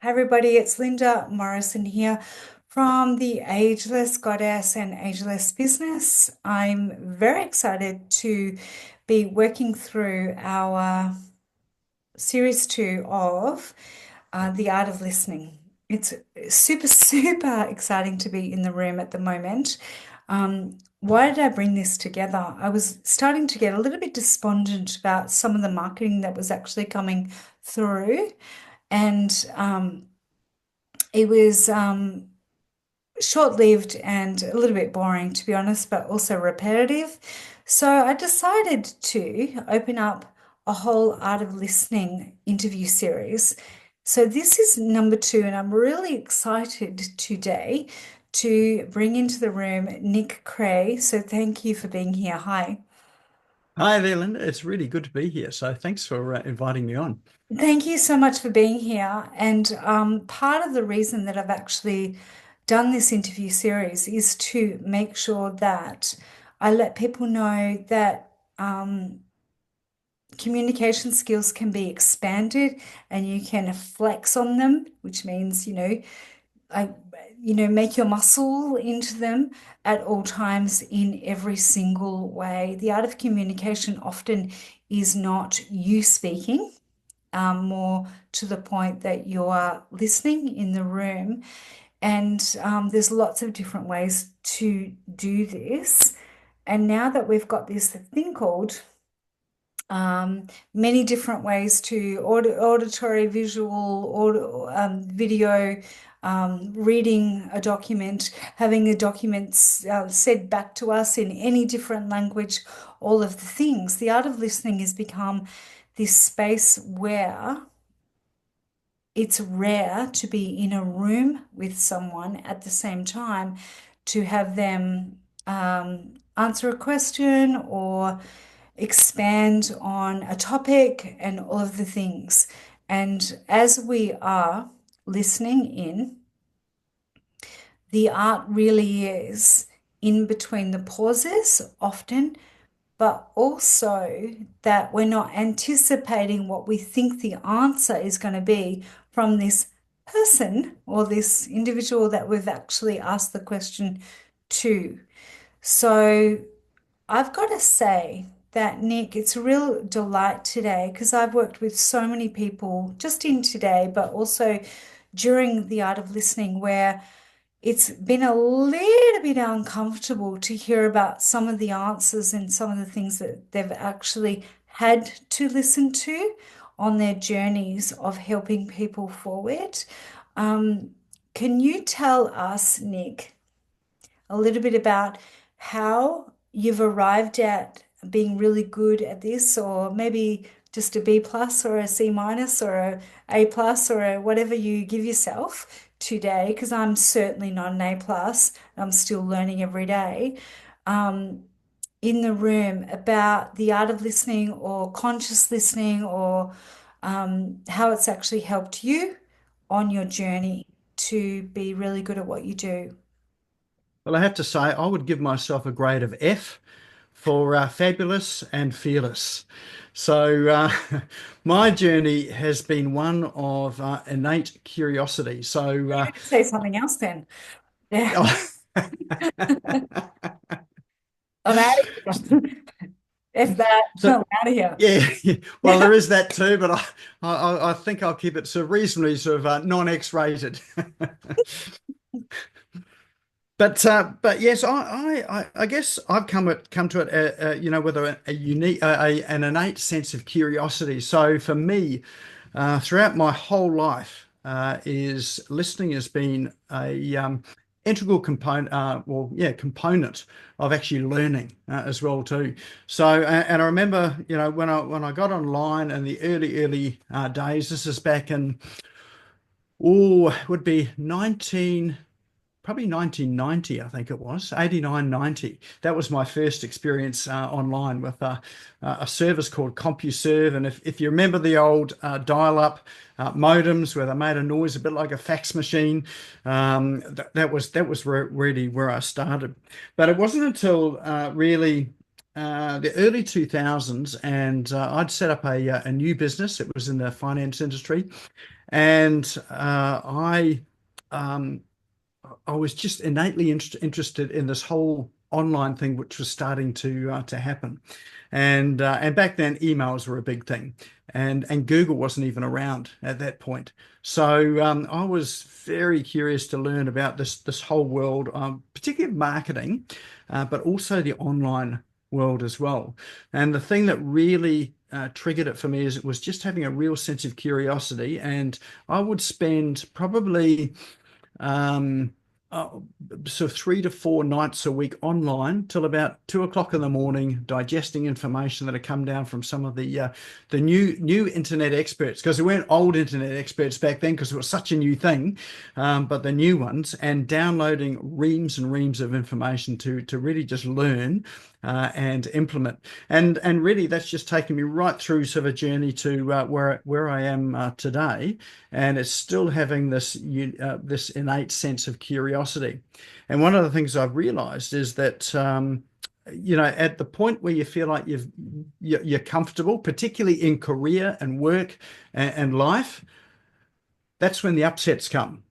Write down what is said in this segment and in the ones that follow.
Hi everybody, it's Linda Morrison here from the Ageless Goddess and Ageless Business. I'm very excited to be working through our series two of The Art of Listening. It's super exciting to be in the room at the moment. Why did I bring this together? I was starting to get a little bit despondent about some of the marketing that was actually coming through. And it was short-lived and a little bit boring, to be honest, but also repetitive. So I decided to open up a whole Art of Listening interview series. So this is number two, and I'm really excited today to bring into the room Nik Cree. So thank you for being here. Hi. Hi there, Linda. It's really good to be here. So thanks for inviting me on. Thank you so much for being here. And part of the reason that I've actually done this interview series is to make sure that I let people know that communication skills can be expanded and you can flex on them, which means, I, make your muscle into them at all times in every single way. The art of communication often is not you speaking more to the point that you are listening in the room. And there's lots of different ways to do this. And now that we've got this thing called many different ways to auditory, visual, video, reading a document, having the documents said back to us in any different language, all of the things. The art of listening has become this space where it's rare to be in a room with someone at the same time to have them answer a question or expand on a topic and all of the things. And as we are listening in, the art really is in between the pauses often, but also that we're not anticipating what we think the answer is going to be from this person or this individual that we've actually asked the question to. So I've got to say that, Nik, it's a real delight today because I've worked with so many people just in today, but also during the art of listening where it's been a little bit uncomfortable to hear about some of the answers and some of the things that they've actually had to listen to on their journeys of helping people forward. Um, can you tell us, Nik, a little bit about how you've arrived at being really good at this, or maybe just a B plus or a C minus or a plus or a whatever you give yourself today, because I'm certainly not an A plus. I'm still learning every day. Um, in the room about the art of listening or conscious listening or how it's actually helped you on your journey to be really good at what you do. Well, I have to say, I would give myself a grade of F for fabulous and fearless. So, my journey has been one of innate curiosity. So, You could say something else then. Yeah, I'm out of here. If that, I'm so out of here. yeah, well, there is that too, but I think I'll keep it sort of reasonably sort of non-X-rated. But yes, I guess I've come to it with a unique an innate sense of curiosity. So for me, throughout my whole life, is listening has been a integral component, component of actually learning as well too. So and I remember, when I got online in the early days, this is back in, it would be 19 probably 1990, I think it was, 89, 90. That was my first experience online with a service called CompuServe. And if you remember the old dial-up modems where they made a noise a bit like a fax machine, that was really where I started. But it wasn't until really the early 2000s, and I'd set up a new business. It was in the finance industry, and um, I was just innately interested in this whole online thing, which was starting to happen. And back then, emails were a big thing, and Google wasn't even around at that point. So I was very curious to learn about this whole world, particularly of marketing, but also the online world as well. And the thing that really triggered it for me is it was just having a real sense of curiosity, and I would spend probably um, uh, so 3 to 4 nights a week online till about 2 o'clock in the morning, digesting information that had come down from some of the new internet experts, because there weren't old internet experts back then because it was such a new thing, but the new ones, and downloading reams and reams of information to really just learn and implement. And really that's just taken me right through sort of a journey to where I am today, and it's still having this innate sense of curiosity. And one of the things I've realized is that at the point where you feel like you're comfortable, particularly in career and work and life, that's when the upsets come,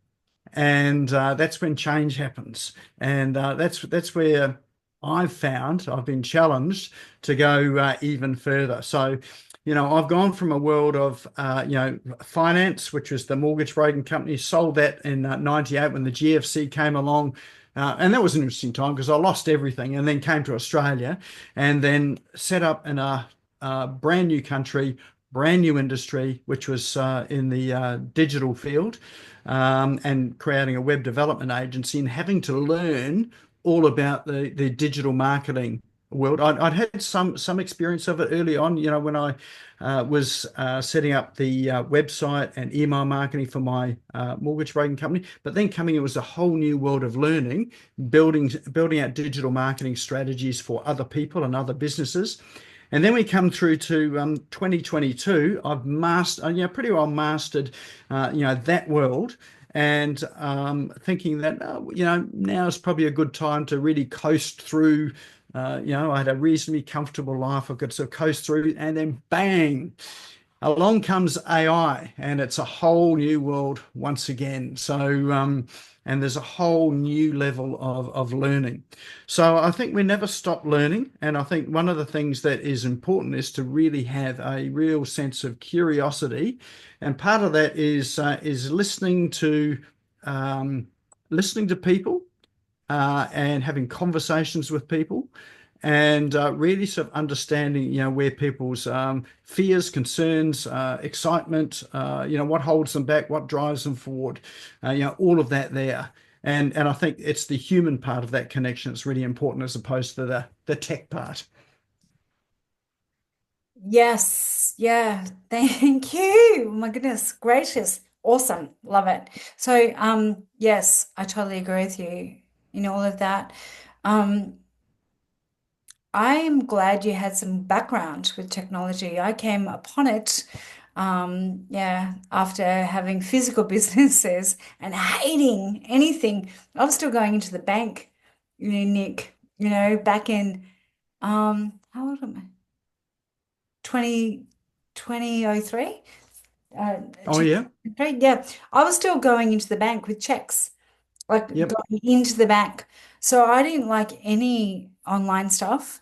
and that's when change happens, and that's where I've been challenged to go even further. So, I've gone from a world of finance, which was the mortgage broking company, sold that in '98 when the GFC came along. And that was an interesting time because I lost everything and then came to Australia and then set up in a brand new country, brand new industry, which was in the digital field, and creating a web development agency and having to learn all about the digital marketing world. I'd had some experience of it early on, when I was setting up the website and email marketing for my mortgage broking company. But then coming, it was a whole new world of learning, building out digital marketing strategies for other people and other businesses. And then we come through to 2022. I've mastered, pretty well mastered, that world, and thinking that now is probably a good time to really coast through. I had a reasonably comfortable life. I could sort of coast through, and then bang, along comes AI, and it's a whole new world once again. So, and there's a whole new level of learning. So I think we never stop learning. And I think one of the things that is important is to really have a real sense of curiosity. And part of that is um, listening to people, and having conversations with people, and really sort of understanding, where people's fears, concerns, excitement, what holds them back, what drives them forward, all of that there. And I think it's the human part of that connection that's really important as opposed to the tech part. Yes, yeah, thank you. Oh my goodness, gracious, awesome, love it. So, yes, I totally agree with you in all of that. Um, I am glad you had some background with technology. I came upon it, yeah, after having physical businesses and hating anything. I was still going into the bank, Nick, back in, how old am I? 20, 2003? Oh yeah, 2003? Yeah, I was still going into the bank with checks, like yep. going into the bank. So I didn't like any online stuff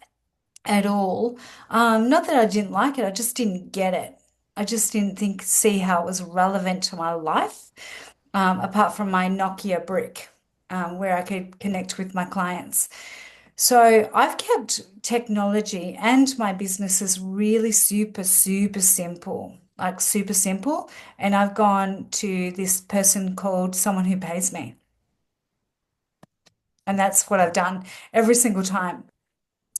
at all. Not that I didn't like it, I just didn't get it. I just didn't see how it was relevant to my life, apart from my Nokia brick, where I could connect with my clients. So I've kept technology and my businesses really super, super simple, like super simple. And I've gone to this person called someone who pays me. And that's what I've done every single time.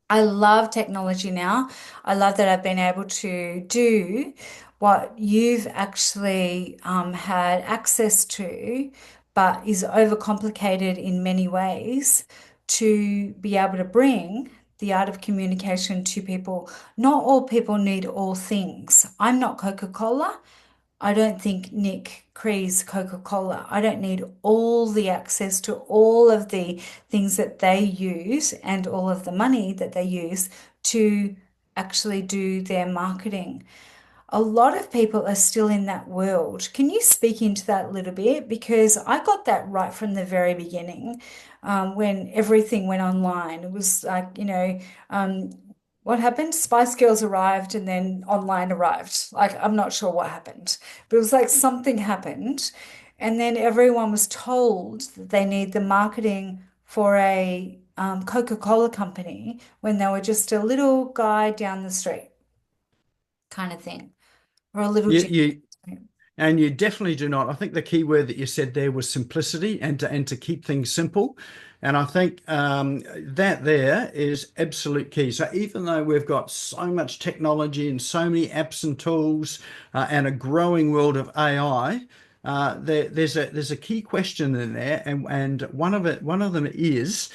I love technology now. I love that I've been able to do what you've actually had access to, but is overcomplicated in many ways to be able to bring the art of communication to people. Not all people need all things. I'm not Coca-Cola. I don't think Nik Cree's Coca-Cola. I don't need all the access to all of the things that they use and all of the money that they use to actually do their marketing. A lot of people are still in that world. Can you speak into that a little bit? Because I got that right from the very beginning, when everything went online. It was like, um, what happened? Spice Girls arrived and then online arrived. Like, I'm not sure what happened, but it was like something happened. And then everyone was told that they need the marketing for a Coca-Cola company when they were just a little guy down the street kind of thing, or a little You, gym. you And you definitely do not. I think the key word that you said there was simplicity and to keep things simple. And I think that there is absolute key. So even though we've got so much technology and so many apps and tools and a growing world of AI, there's a key question in there, and one of them is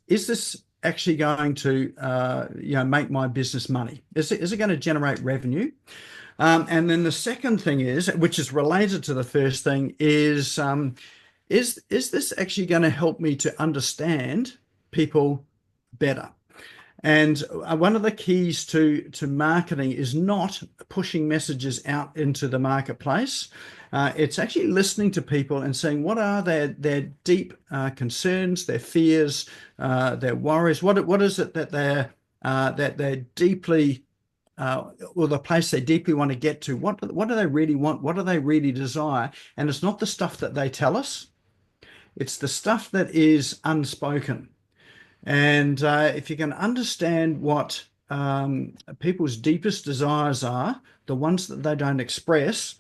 this actually going to make my business money? Is it going to generate revenue? And then the second thing is, which is related to the first thing, is this actually going to help me to understand people better? And one of the keys to marketing is not pushing messages out into the marketplace. It's actually listening to people and saying what are their deep concerns, their fears, their worries. What is it that they're deeply or the place they deeply want to get to. What do they really want? What do they really desire? And it's not the stuff that they tell us. It's the stuff that is unspoken. And if you can understand what people's deepest desires are, the ones that they don't express,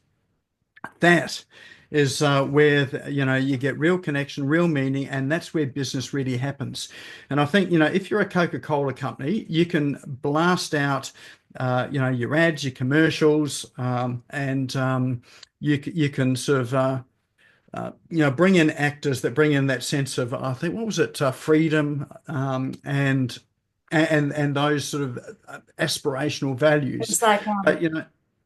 that is where you get real connection, real meaning, and that's where business really happens. And I think if you're a Coca-Cola company, you can blast out your ads, your commercials, and you can sort of bring in actors that bring in that sense of, I think, what was it, freedom, and those sort of aspirational values. It's like But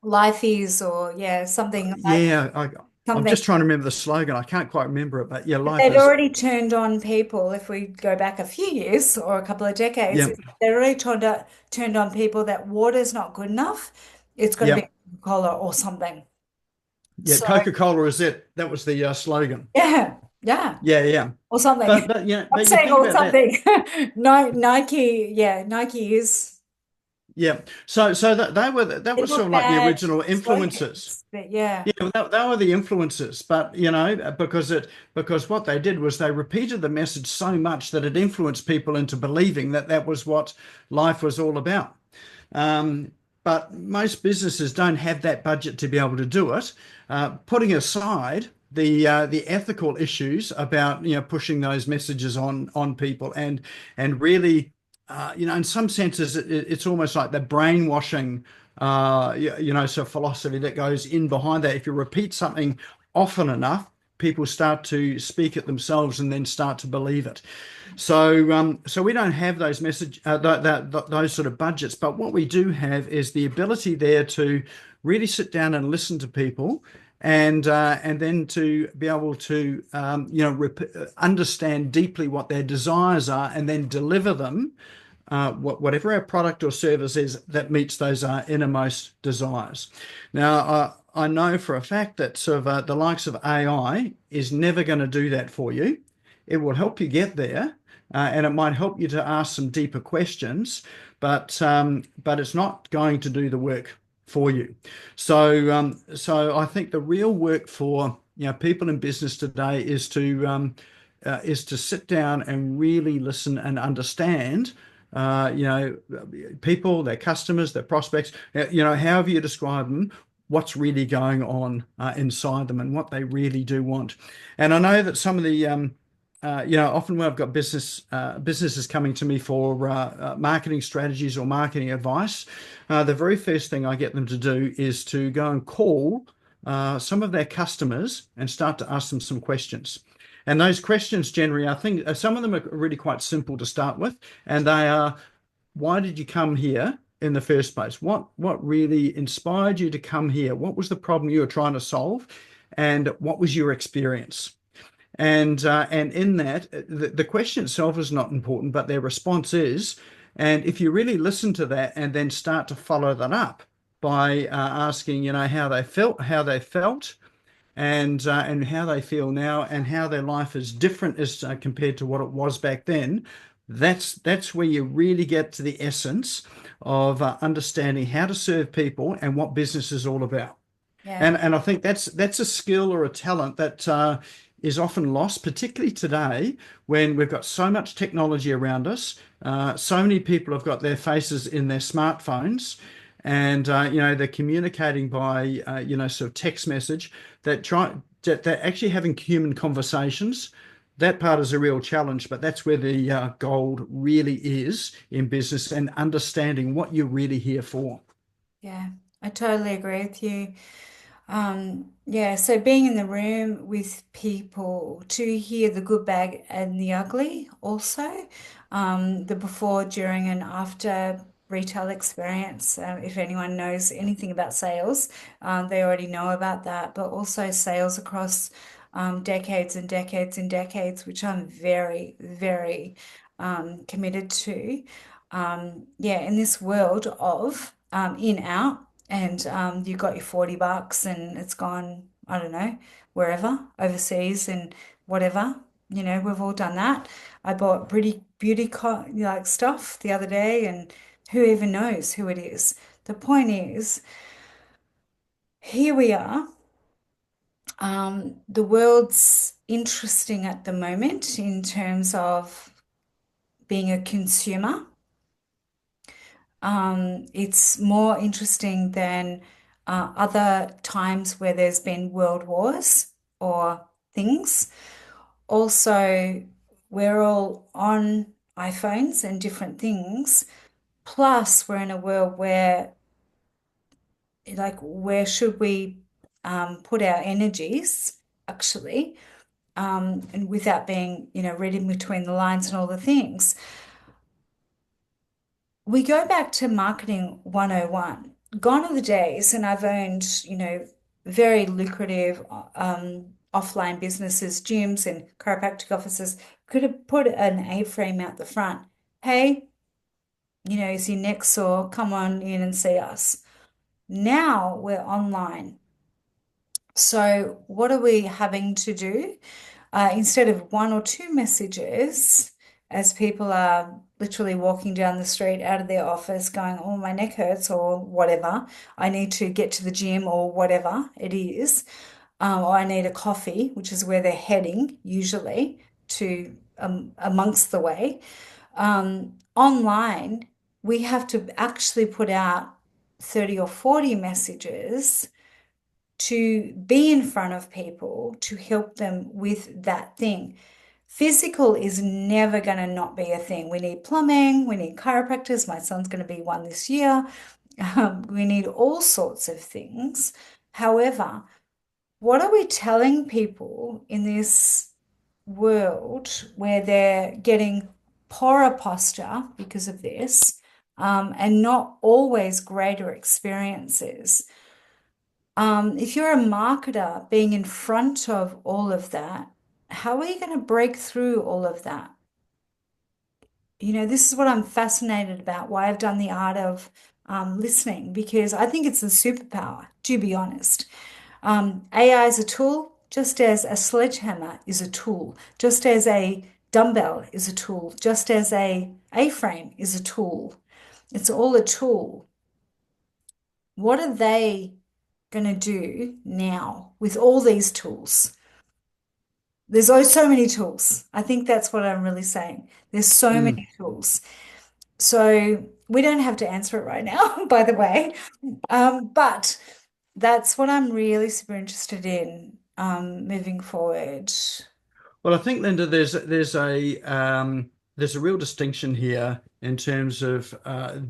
life is, or yeah, something like yeah, I'm something. just trying to remember the slogan. I can't quite remember it, but yeah, But life they'd is, already turned on people. If we go back a few years or a couple of decades, yeah, they'd already turned on people that water's not good enough. It's got to be yeah, Coca-Cola or something. yeah. So Coca-Cola is it. That was the slogan. yeah, yeah, Yeah, yeah. or something. But I'm you saying think or about that. something. No, Nike, yeah, Nike is. Yeah. So that They're was sort not of like the bad original influencers. slogans, but yeah, Yeah, they were the influencers, but because what they did was they repeated the message so much that it influenced people into believing that that was what life was all about. Um, but most businesses don't have that budget to be able to do it. Putting aside the ethical issues about pushing those messages on people and really in some senses it's almost like the brainwashing so philosophy that goes in behind that. If you repeat something often enough, people start to speak it themselves and then start to believe it. So we don't have those those sort of budgets, but what we do have is the ability there to really sit down and listen to people, and then to be able to understand deeply what their desires are, and then deliver them whatever our product or service is that meets those innermost desires. Now, I know for a fact that sort of the likes of AI is never going to do that for you. It will help you get there, and it might help you to ask some deeper questions, but it's not going to do the work for you. So I think the real work for people in business today is to sit down and really listen and understand people, their customers, their prospects, however you describe them, what's really going on inside them and what they really do want. And I know that some of the, often when I've got businesses coming to me for marketing strategies or marketing advice, the very first thing I get them to do is to go and call some of their customers and start to ask them some questions. And those questions generally, I think some of them are really quite simple to start with, and they are, why did you come here in the first place? What really inspired you to come here? What was the problem you were trying to solve? And what was your experience? And in that, the question itself is not important, but their response is, And if you really listen to that and then start to follow that up by asking, how they felt, and how they feel now, and how their life is different as compared to what it was back then, that's where you really get to the essence of understanding how to serve people and what business is all about. Yeah. And I think that's a skill or a talent that is often lost, particularly today when we've got so much technology around us. So many people have got their faces in their smartphones, and they're communicating by sort of text message that they're actually having human conversations. That part is a real challenge, but that's where the gold really is in business and understanding what you're really here for. Yeah, I totally agree with you. Yeah, so being in the room with people to hear the good, bad, and the ugly also, the before, during, and after retail experience. If anyone knows anything about sales, they already know about that, but also sales across decades and decades and decades, which I'm very, very committed to. Yeah, in this world of in, out and you got your $40 and it's gone, I don't know, wherever, overseas and whatever. We've all done that. I bought beauty like stuff the other day, and who even knows who it is. The point is, here we are. The world's interesting at the moment in terms of being a consumer. It's more interesting than other times where there's been world wars or things. Also, we're all on iPhones and different things. Plus, we're in a world where, like, where should we put our energies actually, and without being, reading between the lines and all the things. We go back to marketing 101. Gone are the days, and I've owned, very lucrative offline businesses, gyms and chiropractic offices. Could have put an A-frame out the front. Hey, is your neck sore? Come on in and see us. Now we're online. So what are we having to do? Instead of one or two messages, as people are literally walking down the street out of their office going, oh, my neck hurts or whatever, I need to get to the gym or whatever it is, or I need a coffee, which is where they're heading usually to amongst the way. Online, we have to actually put out 30 or 40 messages to be in front of people to help them with that thing. Physical is never going to not be a thing. We need plumbing, we need chiropractors. My son's going to be one this year. We need all sorts of things. However, what are we telling people in this world where they're getting poorer posture because of this, and not always greater experiences? If you're a marketer being in front of all of that, how are you going to break through all of that? This is what I'm fascinated about, why I've done the art of listening, because I think it's a superpower, to be honest. AI is a tool, just as a sledgehammer is a tool, just as a dumbbell is a tool, just as a A-frame is a tool. It's all a tool. What are they going to do now with all these tools? There's so many tools. I think that's what I'm really saying. There's so Mm. many tools. So we don't have to answer it right now, by the way. But that's what I'm really super interested in moving forward. Well, I think, Linda, there's a real distinction here in terms of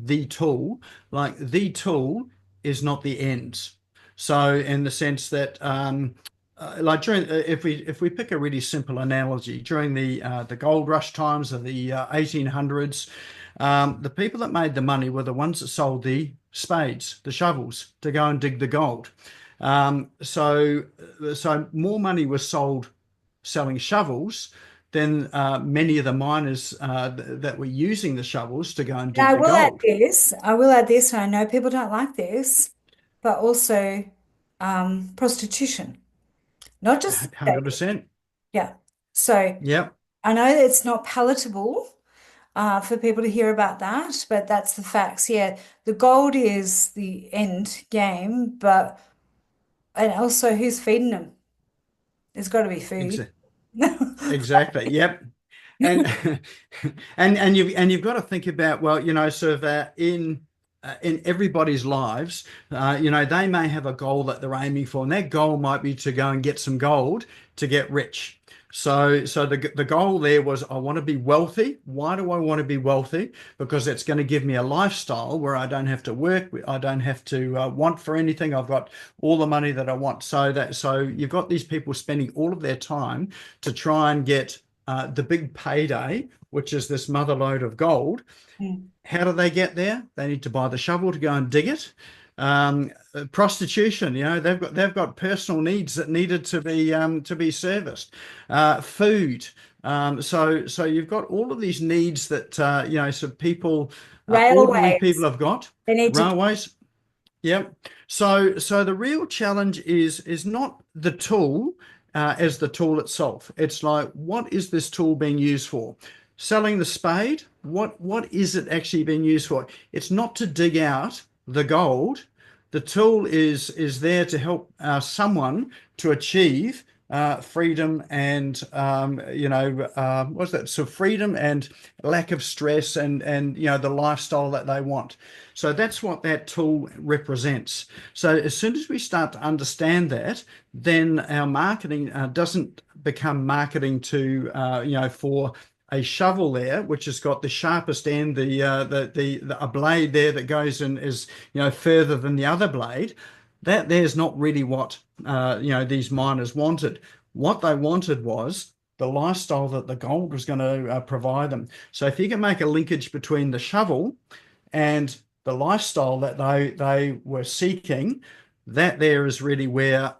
the tool. Like the tool is not the end. So, in the sense that, like during, if we pick a really simple analogy, during the gold rush times of the 1800s, the people that made the money were the ones that sold the spades, the shovels, to go and dig the gold. So more money was sold selling shovels than many of the miners that were using the shovels to go and And dig the gold. I will add this, and I know people don't like this, but also prostitution, not just begging. 100%. Yeah. So Yep. I know that it's not palatable for people to hear about that, but that's the facts. Yeah, the gold is the end game, but and also who's feeding them? There's got to be food. Ex exactly. Yep. And and you've got to think about, well, sort of in everybody's lives, they may have a goal that they're aiming for, and that goal might be to go and get some gold to get rich. So the goal there was, I want to be wealthy. Why do I want to be wealthy? Because it's going to give me a lifestyle where I don't have to work, I don't have to want for anything. I've got all the money that I want. So you've got these people spending all of their time to try and get the big payday, which is this mother lode of gold. Mm. How do they get there? They need to buy the shovel to go and dig it. Prostitution, they've got personal needs that needed to be serviced. Food. So you've got all of these needs that so people, ordinary people Railways. have got. They need to. Railways. Yep. So the real challenge is not the tool as the tool itself. It's like, what is this tool being used for? Selling the spade, what is it actually being used for? It's not to dig out the gold. The tool is there to help someone to achieve freedom and what's that? So freedom and lack of stress and the lifestyle that they want. So that's what that tool represents. So as soon as we start to understand that, then our marketing doesn't become marketing to for a shovel there, which has got the sharpest end, a blade there that goes and is further than the other blade. That there's not really what these miners wanted. What they wanted was the lifestyle that the gold was going to provide them. So if you can make a linkage between the shovel and the lifestyle that they were seeking, that there is really where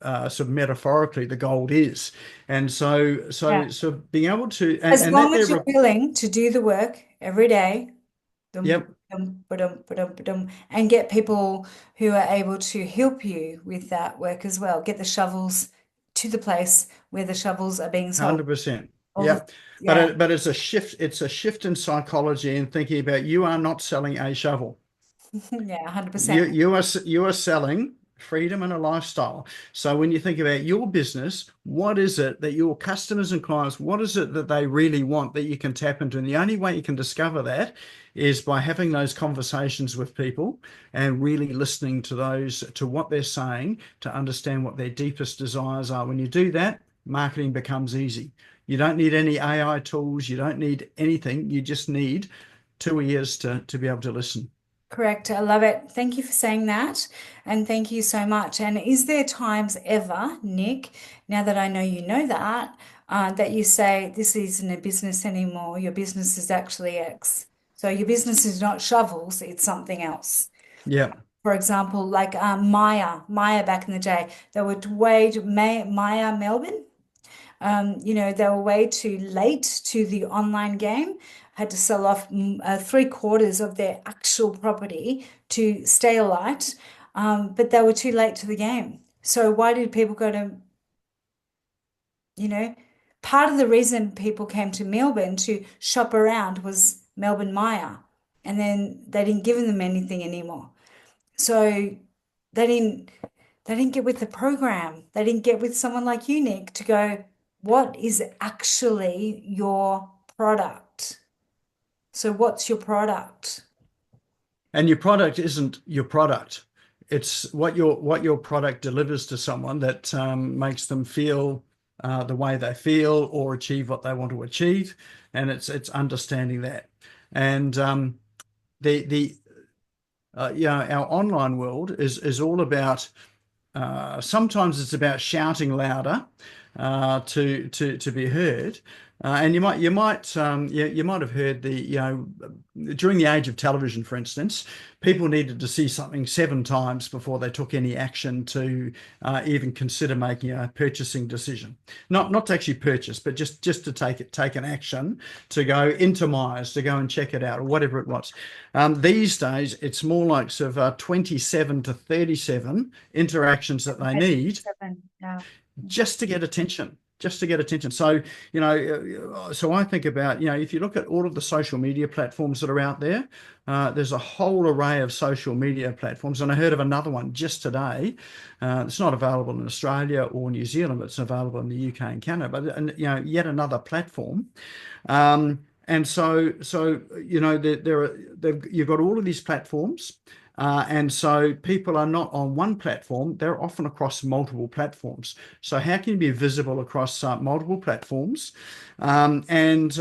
sort of metaphorically the gold is. And Yeah. so being able to As and that long there as you're willing to do the work every day, dum, yep, dum, ba-dum, ba-dum, ba-dum, and get people who are able to help you with that work as well. Get the shovels to the place where the shovels are being sold. 100%. All the, Yep. yeah, But it's a shift in psychology and thinking about, you are not selling a shovel. yeah, 100%. You are selling freedom and a lifestyle. So when you think about your business, what is it that your customers and clients, what is it that they really want that you can tap into? And the only way you can discover that is by having those conversations with people and really listening to what they're saying, to understand what their deepest desires are. When you do that, marketing becomes easy. You don't need any AI tools, you don't need anything, you just need two ears to be able to listen. Correct. I love it. Thank you for saying that. And thank you so much. And is there times ever, Nick, now that I know you know that, that you say this isn't a business anymore, your business is actually X? So your business is not shovels, it's something else. Yeah. For example, like Maya back in the day, they were Maya Melbourne. They were way too late to the online game, had to sell off three-quarters of their actual property to stay alight, but they were too late to the game. So why did people go to, you know, part of the reason people came to Melbourne to shop around was Melbourne Maya, and then they didn't give them anything anymore. So they didn't they didn't get with the program. They didn't get with someone like you, Nick, to go, what is actually your product? So what's your product? And your product isn't your product. It's what your product delivers to someone that makes them feel the way they feel or achieve what they want to achieve. And it's understanding that. And the our online world is all about sometimes it's about shouting louder. to be heard. And you might have heard during the age of television, for instance, people needed to see something 7 times before they took any action to even consider making a purchasing decision. Not to actually purchase, but just to take an action to go into Myers to go and check it out or whatever it was. These days, it's more like sort of 27 to 37 interactions that they need Seven. Yeah. just to get attention, just to get attention. So, so I think about, if you look at all of the social media platforms that are out there, there's a whole array of social media platforms. And I heard of another one just today. It's not available in Australia or New Zealand, but it's available in the UK and Canada. But, yet another platform. And so you've got all of these platforms. And so people are not on one platform, they're often across multiple platforms. So how can you be visible across multiple platforms? And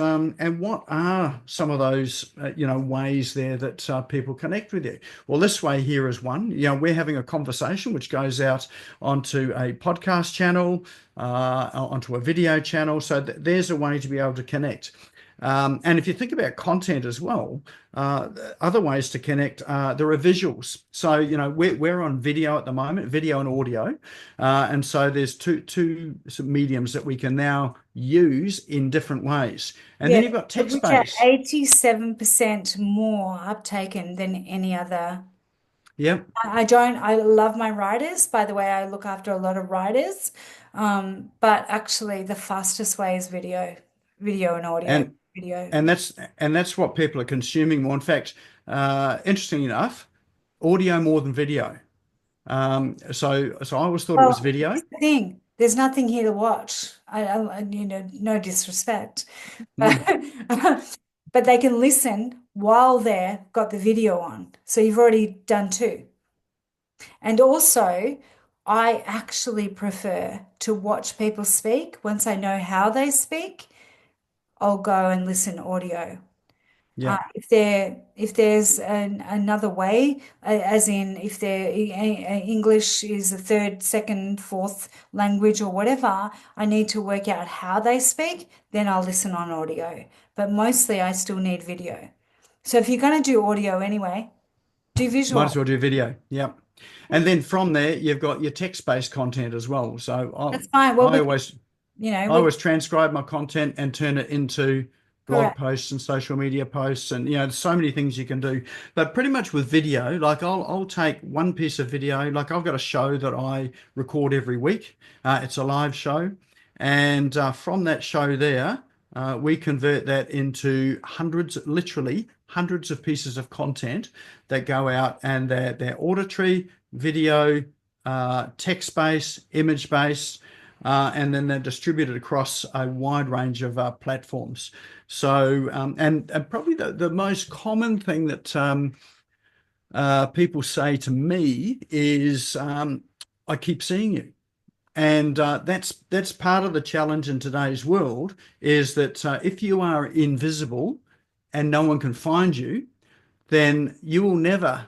what are some of those, ways there that people connect with you? Well, this way here is one. We're having a conversation which goes out onto a podcast channel, onto a video channel. So there's a way to be able to connect. And if you think about content as well, other ways to connect, there are visuals. So, we're on video at the moment, video and audio. And so there's two mediums that we can now use in different ways. And then you've got Which are text-based. 87% more uptaken than any other. Yep. I love my writers. By the way, I look after a lot of writers. But actually the fastest way is video and audio, And video. and that's what people are consuming more. In fact, interesting enough, audio more than video. So I always thought it Well, was video. here's the thing. There's nothing here to watch. No disrespect, but Mm. but they can listen while they've got the video on. So you've already done two. And also, I actually prefer to watch people speak. Once I know how they speak, I'll go and listen audio. Yeah. If there's another way, as in if English is a third, second, fourth language or whatever, I need to work out how they speak, then I'll listen on audio. But mostly I still need video. So if you're going to do audio anyway, do Might as visual. well do video. Yep. And then from there, you've got your text-based content as well. So That's fine. Well, I always I we always transcribe my content and turn it into blog correct. posts and social media posts, and there's so many things you can do. But pretty much with video, like I'll take one piece of video. Like I've got a show that I record every week. It's a live show, and from that show there, we convert that into hundreds, literally hundreds of pieces of content that go out, and they're auditory, video, text-based, image-based. And then they're distributed across a wide range of platforms. So, and probably the most common thing that people say to me is, "I keep seeing you," and that's part of the challenge in today's world. Is that if you are invisible and no one can find you, then you will never,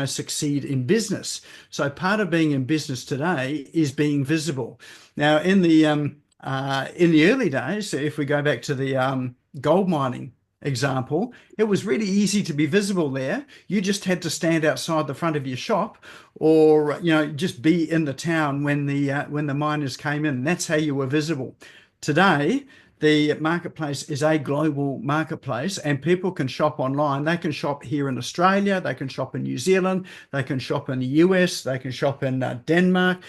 succeed in business. So part of being in business today is being visible. Now, in the early days, if we go back to the gold mining example, it was really easy to be visible there. You just had to stand outside the front of your shop, or just be in the town when the miners came in. That's how you were visible. Today, the marketplace is a global marketplace, and people can shop online. They can shop here in Australia, they can shop in New Zealand, they can shop in the US, they can shop in Denmark.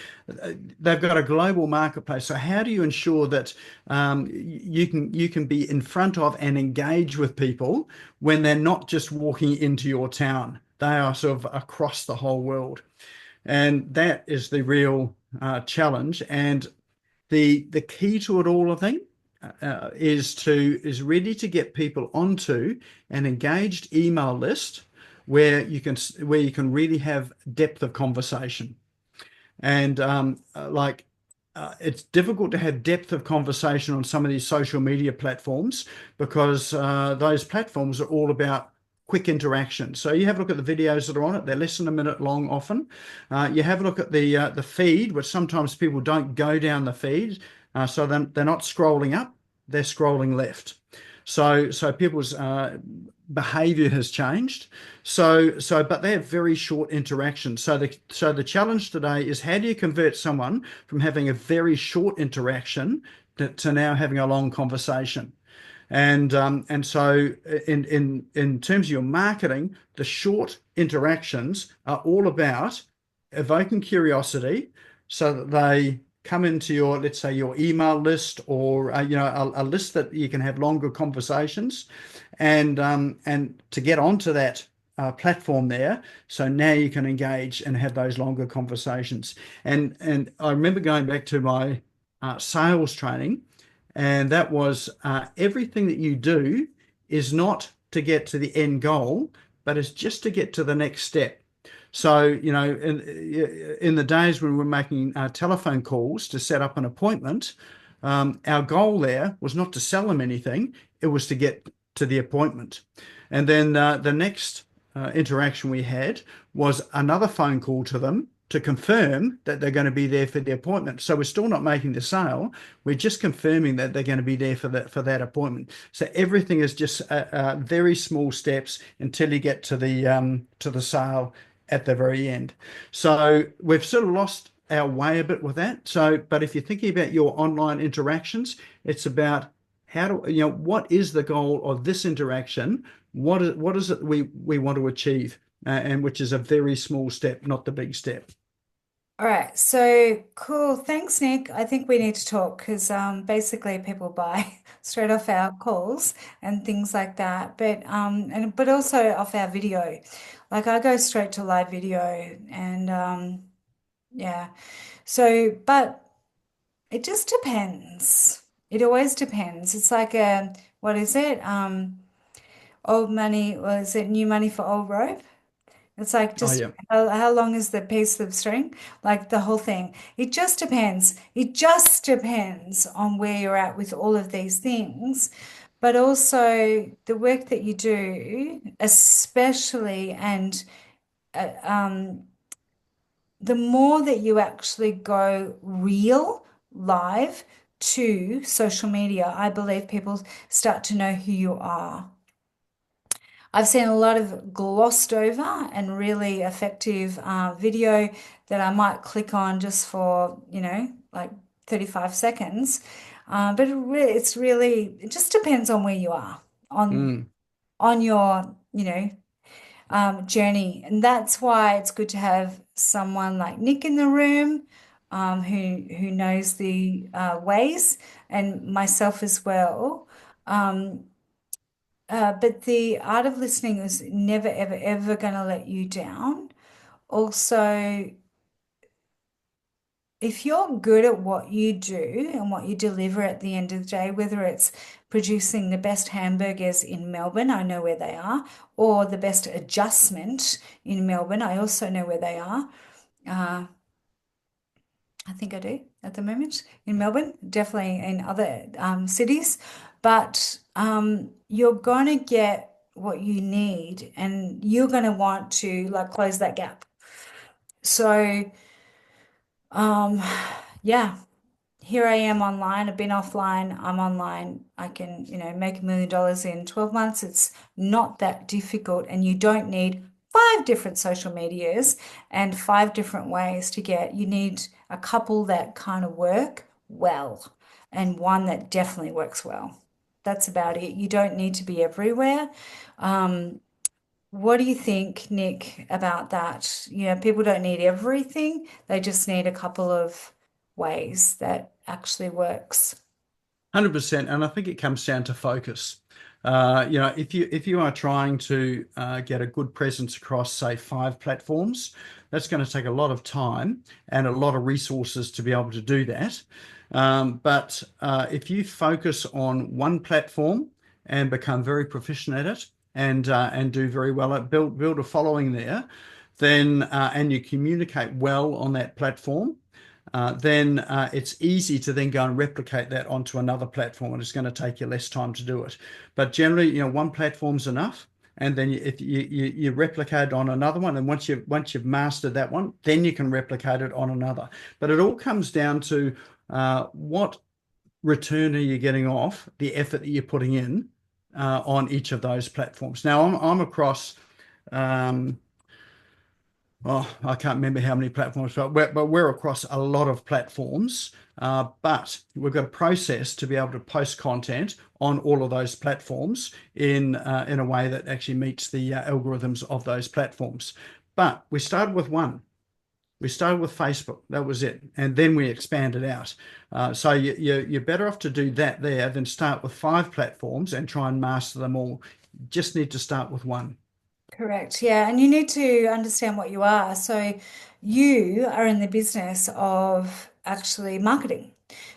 They've got a global marketplace. So how do you ensure that you can be in front of and engage with people when they're not just walking into your town? They are sort of across the whole world. And that is the real challenge. And the key to it all, I think, is really to get people onto an engaged email list where you can really have depth of conversation. And it's difficult to have depth of conversation on some of these social media platforms, because those platforms are all about quick interaction. So you have a look at the videos that are on it; they're less than a minute long often. You have a look at the feed, which sometimes people don't go down the feed. So they're not scrolling up, they're scrolling left. So people's behavior has changed. But they have very short interactions. So the challenge today is, how do you convert someone from having a very short interaction to now having a long conversation? And so in terms of your marketing, the short interactions are all about evoking curiosity so that they come into your, let's say, your email list, or a list that you can have longer conversations, and to get onto that platform there. So now you can engage and have those longer conversations. And I remember going back to my sales training, and that was everything that you do is not to get to the end goal, but it's just to get to the next step. So, in the days when we were making telephone calls to set up an appointment, our goal there was not to sell them anything, it was to get to the appointment. And then the next interaction we had was another phone call to them to confirm that they're going to be there for the appointment. So we're still not making the sale. We're just confirming that they're going to be there for that appointment. So everything is just very small steps until you get to the sale at the very end. So we've sort of lost our way a bit with that. So, but if you're thinking about your online interactions, it's about what is the goal of this interaction? What is it we want to achieve? And which is a very small step, not the big step. All right, so cool. Thanks, Nick. I think we need to talk because basically people buy straight off our calls and things like that. But also off our video. Like I go straight to live video and yeah. So, but it just depends. It always depends. It's like what is it? Old money, or is it new money for old rope? It's like Oh just yeah. how long is the piece of string? Like the whole thing. It just depends. It just depends on where you're at with all of these things. But also the work that you do, especially, and the more that you actually go real live to social media, I believe people start to know who you are. I've seen a lot of glossed over and really effective video that I might click on just for, like 35 seconds. But it just depends on where you are on Mm. on your, journey. And that's why it's good to have someone like Nick in the room, who knows the ways, and myself as well. Um, but the art of listening is never, ever, ever going to let you down. Also, if you're good at what you do and what you deliver at the end of the day, whether it's producing the best hamburgers in Melbourne, I know where they are, or the best adjustment in Melbourne, I also know where they are. Uh, I think I do at the moment in Melbourne, definitely in other cities. But you're going to get what you need and you're going to want to like close that gap. So, um, yeah, here I am online. I've been offline. I'm online. I can, make $1 million in 12 months. It's not that difficult, and you don't need five different social medias and five different ways to get. You need a couple that kind of work well and one that definitely works well. That's about it. You don't need to be everywhere. What do you think, Nick, about that? People don't need everything. They just need a couple of ways that actually works. 100%, and I think it comes down to focus. If you are trying to get a good presence across, say, 5 platforms, that's going to take a lot of time and a lot of resources to be able to do that. But if you focus on one platform and become very proficient at it, and do very well at build a following there, then and you communicate well on that platform, then it's easy to then go and replicate that onto another platform, and it's going to take you less time to do it. But generally, one platform's enough, and then if you replicate it on another one, and once you've mastered that one, then you can replicate it on another. But it all comes down to what return are you getting off the effort that you're putting in on each of those platforms? Now, I'm across, um, oh, I can't remember how many platforms, but we're across a lot of platforms. But we've got a process to be able to post content on all of those platforms in a way that actually meets the algorithms of those platforms. But we started with one. We started with Facebook. That was it, and then we expanded out. So you're better off to do that there than start with five platforms and try and master them all. You just need to start with one. Correct. Yeah. And you need to understand what you are. So you are in the business of actually marketing.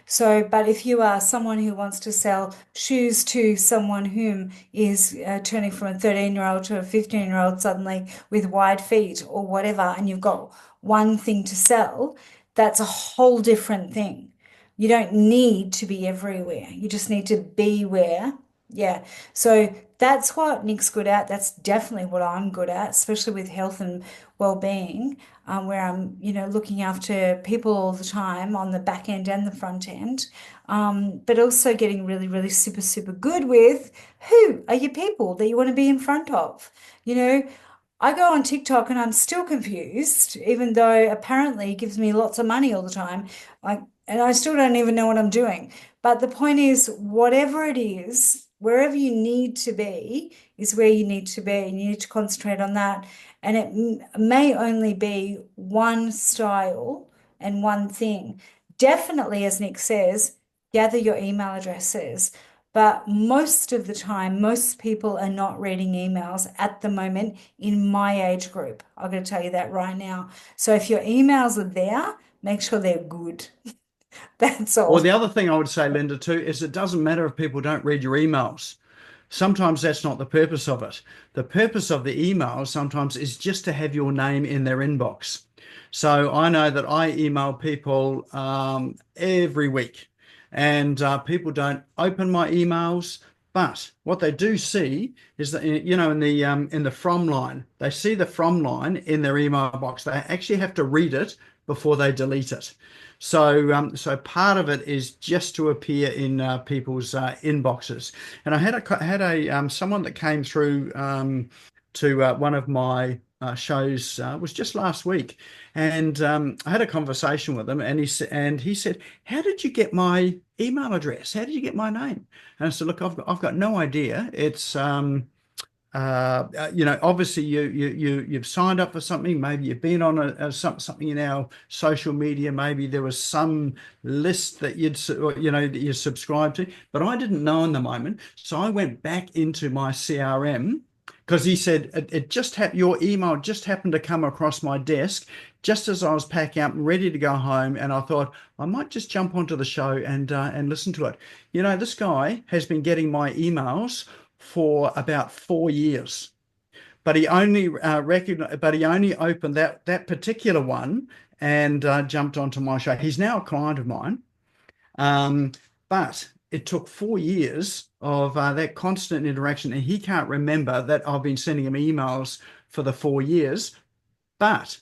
So, but if you are someone who wants to sell shoes to someone whom is turning from a 13-year-old to a 15-year-old suddenly with wide feet or whatever, and you've got one thing to sell, that's a whole different thing. You don't need to be everywhere. You just need to be where. Yeah. So that's what Nick's good at. That's definitely what I'm good at, especially with health and well-being, where I'm, looking after people all the time on the back end and the front end, but also getting really, really super, super good with who are your people that you want to be in front of. You know, I go on TikTok and I'm still confused, even though apparently it gives me lots of money all the time. Like, and I still don't even know what I'm doing. But the point is, whatever it is, wherever you need to be is where you need to be. And you need to concentrate on that. And it may only be one style and one thing. Definitely, as Nick says, gather your email addresses. But most of the time, most people are not reading emails at the moment in my age group. I'm going to tell you that right now. So if your emails are there, make sure they're good. That's Or all. the other thing I would say, Linda, too, is it doesn't matter if people don't read your emails. Sometimes that's not the purpose of it. The purpose of the email sometimes is just to have your name in their inbox. So I know that I email people every week, and people don't open my emails. But what they do see is that in the from line, they see the from line in their email box. They actually have to read it before they delete it. So part of it is just to appear in people's inboxes. And I had a someone that came through to one of my shows was just last week, and I had a conversation with him, and he said, "How did you get my email address? How did you get my name?" And I said, "Look, I've got no idea. It's obviously you've signed up for something. Maybe you've been on something in our social media. Maybe there was some list that that you subscribed to, but I didn't know in the moment. So I went back into my CRM because he said it just your email just happened to come across my desk just as I was packing up and ready to go home, and I thought I might just jump onto the show and listen to it. This guy has been getting my emails for about 4 years, but he only opened that particular one and jumped onto my show. He's now a client of mine, but it took 4 years of that constant interaction, and he can't remember that I've been sending him emails for the 4 years, but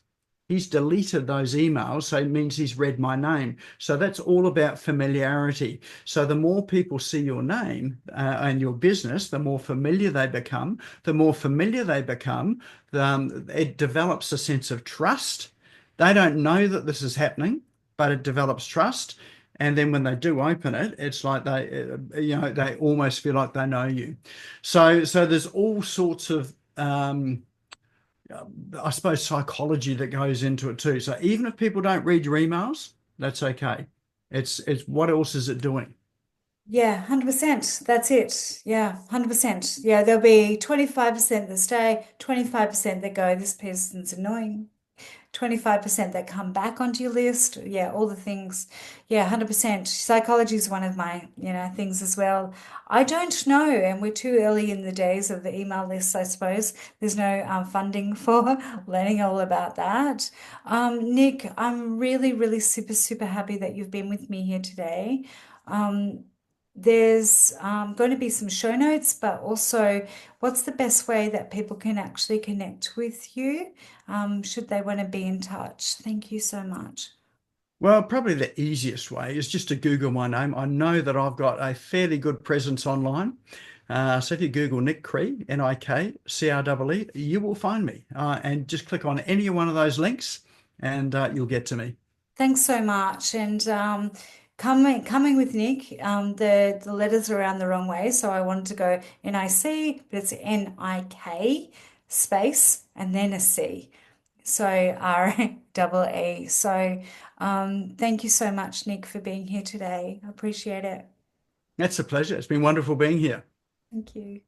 he's deleted those emails, so it means he's read my name. So that's all about familiarity. So the more people see your name and your business, the more familiar they become. The more familiar they become, it develops a sense of trust. They don't know that this is happening, but it develops trust. And then when they do open it, it's like they almost feel like they know you. So there's all sorts of I suppose psychology that goes into it too. So even if people don't read your emails, that's okay. It's what else is it doing? Yeah, 100%. That's it. Yeah, 100%. Yeah, there'll be 25% that stay, 25% that go, this person's annoying. 25% that come back onto your list. Yeah, all the things. Yeah, 100%. Psychology is one of my, things as well. I don't know, and we're too early in the days of the email lists, I suppose. There's no funding for learning all about that. Nick, I'm really, really super, super happy that you've been with me here today. Um, there's going to be some show notes, but also what's the best way that people can actually connect with you? Should they want to be in touch. Thank you so much. Well, probably the easiest way is just to Google my name. I know that I've got a fairly good presence online. So if you Google Nik Cree, Nikcree, you will find me. And just click on any one of those links and you'll get to me. Thanks so much. And coming with Nick, the letters are around the wrong way, so I wanted to go NIC, but it's NIK space and then a C. So REE. So thank you so much, Nick, for being here today. I appreciate it. That's a pleasure. It's been wonderful being here. Thank you.